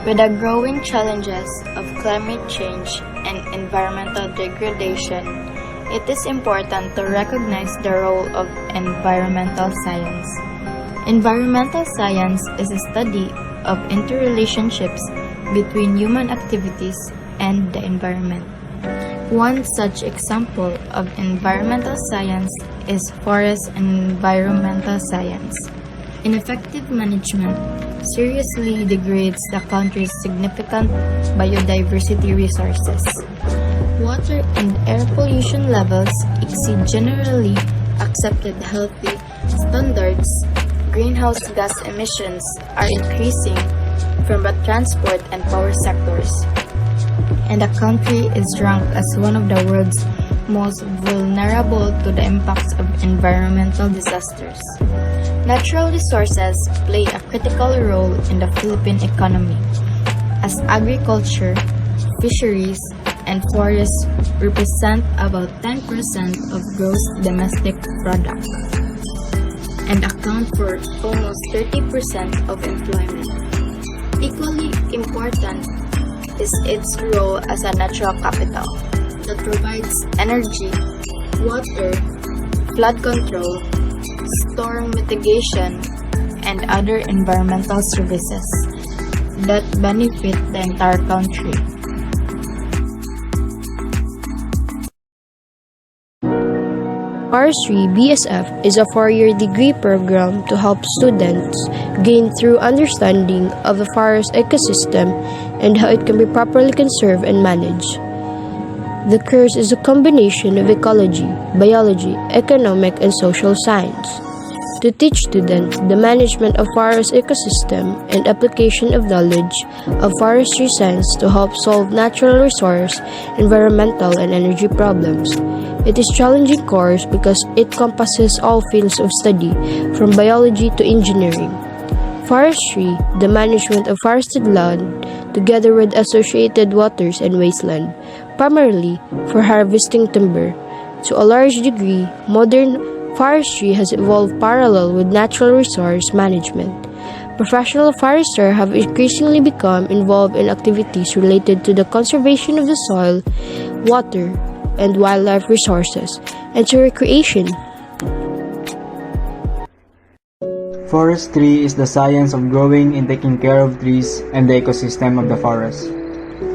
With the growing challenges of climate change and environmental degradation, it is important to recognize the role of environmental science. Environmental science is a study of interrelationships between human activities and the environment. One such example of environmental science is forest and environmental science. Ineffective management seriously degrades the country's significant biodiversity resources. Water and air pollution levels exceed generally accepted healthy standards. Greenhouse gas emissions are increasing from the transport and power sectors, and the country is ranked as one of the world's most vulnerable to the impacts of environmental disasters. Natural resources play a critical role in the Philippine economy, as agriculture, fisheries, and forests represent about 10% of gross domestic product and account for almost 30% of employment. Equally important is its role as a natural capital that provides energy, water, flood control, storm mitigation, and other environmental services that benefit the entire country. FORESTRY BSF is a 4-year degree program to help students gain through understanding of the forest ecosystem and how it can be properly conserved and managed. The course is a combination of ecology, biology, economic, and social science to teach students the management of forest ecosystem and application of knowledge of forestry science to help solve natural resource, environmental, and energy problems. It is a challenging course because it encompasses all fields of study, from biology to engineering. Forestry, the management of forested land, together with associated waters and wasteland, primarily for harvesting timber. To a large degree, modern forestry has evolved parallel with natural resource management. Professional foresters have increasingly become involved in activities related to the conservation of the soil, water, and wildlife resources, and to recreation. Forestry is the science of growing and taking care of trees and the ecosystem of the forest.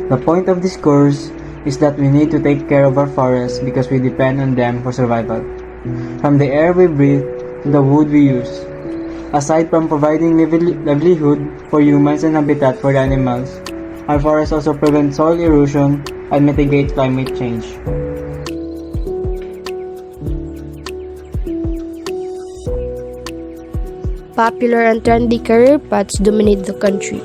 The point of this course is that we need to take care of our forests because we depend on them for survival. From the air we breathe to the wood we use. Aside from providing livelihood for humans and habitat for the animals, our forests also prevent soil erosion and mitigate climate change. Popular and trendy career paths dominate the country,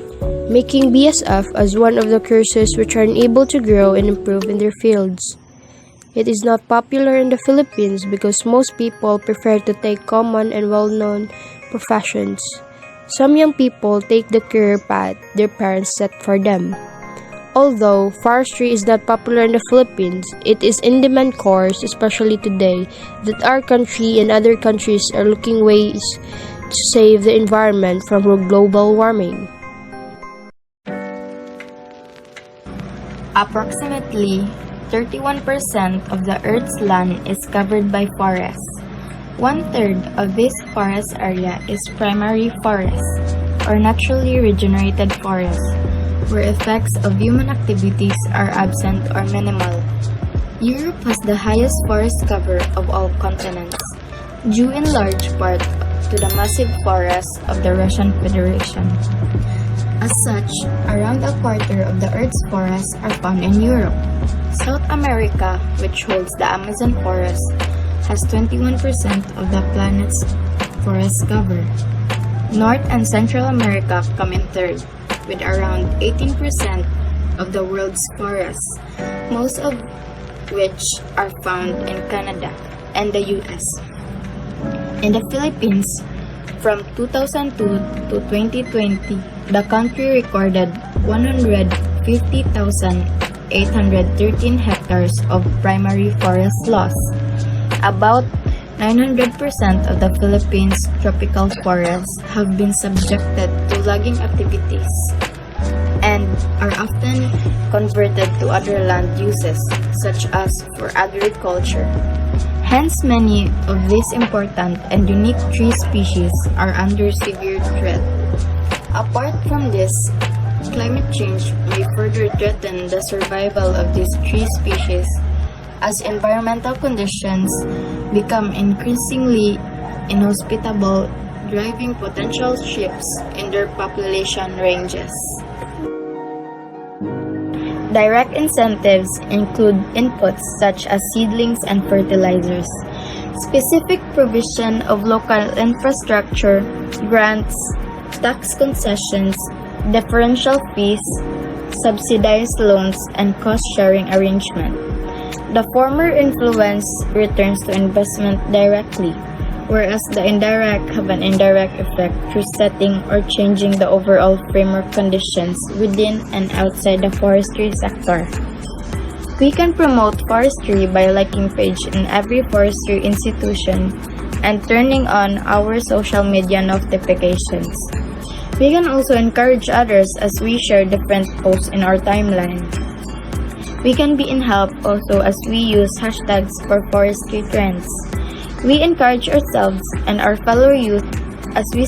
making BSF as one of the courses which are unable to grow and improve in their fields. It is not popular in the Philippines because most people prefer to take common and well-known professions. Some young people take the career path their parents set for them. Although forestry is not popular in the Philippines, it is in-demand course, especially today that our country and other countries are looking ways to save the environment from global warming. Approximately 31% of the Earth's land is covered by forests. 1/3 of this forest area is primary forest, or naturally regenerated forest, where effects of human activities are absent or minimal. Europe has the highest forest cover of all continents, due in large part to the massive forests of the Russian Federation. As such, around a quarter of the Earth's forests are found in Europe. South America, which holds the Amazon forest, has 21% of the planet's forest cover. North and Central America come in third, with around 18% of the world's forests, most of which are found in Canada and the US. In the Philippines, from 2002 to 2020, the country recorded 150,813 hectares of primary forest loss. About 900% of the Philippines' tropical forests have been subjected to logging activities, and and are often converted to other land uses, such as for agriculture. Hence, many of these important and unique tree species are under severe threat. Apart from this, climate change may further threaten the survival of these tree species as environmental conditions become increasingly inhospitable, driving potential shifts in their population ranges. Direct incentives include inputs such as seedlings and fertilizers, specific provision of local infrastructure, grants, tax concessions, differential fees, subsidized loans, and cost-sharing arrangement. The former influence returns to investment directly, whereas the indirect have an indirect effect through setting or changing the overall framework conditions within and outside the forestry sector. We can promote forestry by liking page in every forestry institution and turning on our social media notifications. We can also encourage others as we share different posts in our timeline. We can be in help also as we use hashtags for forestry trends. We encourage ourselves and our fellow youth as we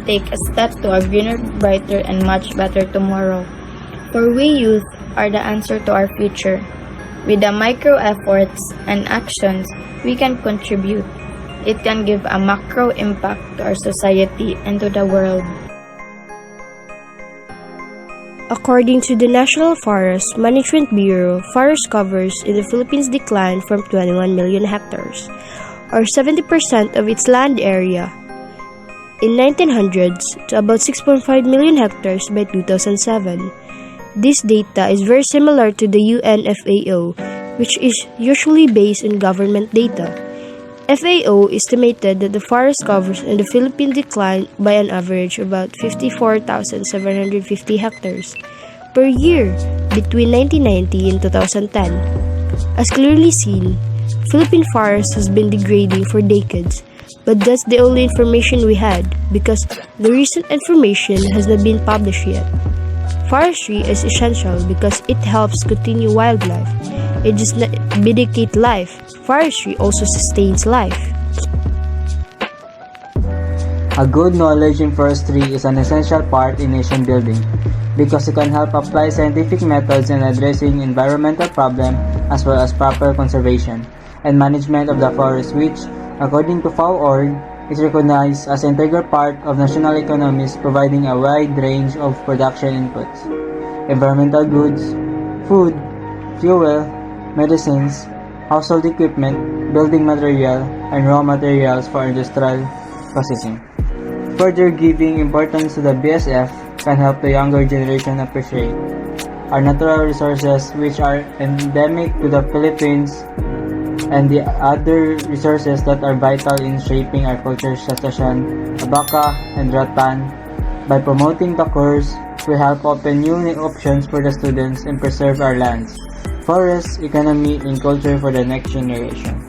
take a step to a greener, brighter, and much better tomorrow. For we youth are the answer to our future. With the micro efforts and actions we can contribute, it can give a macro impact to our society and to the world. According to the National Forest Management Bureau, forest covers in the Philippines declined from 21 million hectares, or 70% of its land area, in 1900s to about 6.5 million hectares by 2007. This data is very similar to the UN FAO, which is usually based on government data. FAO estimated that the forest covers in the Philippines declined by an average of about 54,750 hectares per year between 1990 and 2010. As clearly seen, Philippine forest has been degrading for decades, but that's the only information we had because the recent information has not been published yet. Forestry is essential because it helps continue wildlife. It does not mitigate life. Forestry also sustains life. A good knowledge in forestry is an essential part in nation building because it can help apply scientific methods in addressing environmental problems as well as proper conservation and management of the forest, which, according to FAO.org, is recognized as an integral part of national economies, providing a wide range of production inputs: environmental goods, food, fuel, medicines, household equipment, building material, and raw materials for industrial processing. Further giving importance to the BSF can help the younger generation appreciate our natural resources, which are endemic to the Philippines, and the other resources that are vital in shaping our culture, such as abaca and rattan. By promoting the course, we help open new options for the students and preserve our lands, forests, economy, and culture for the next generation.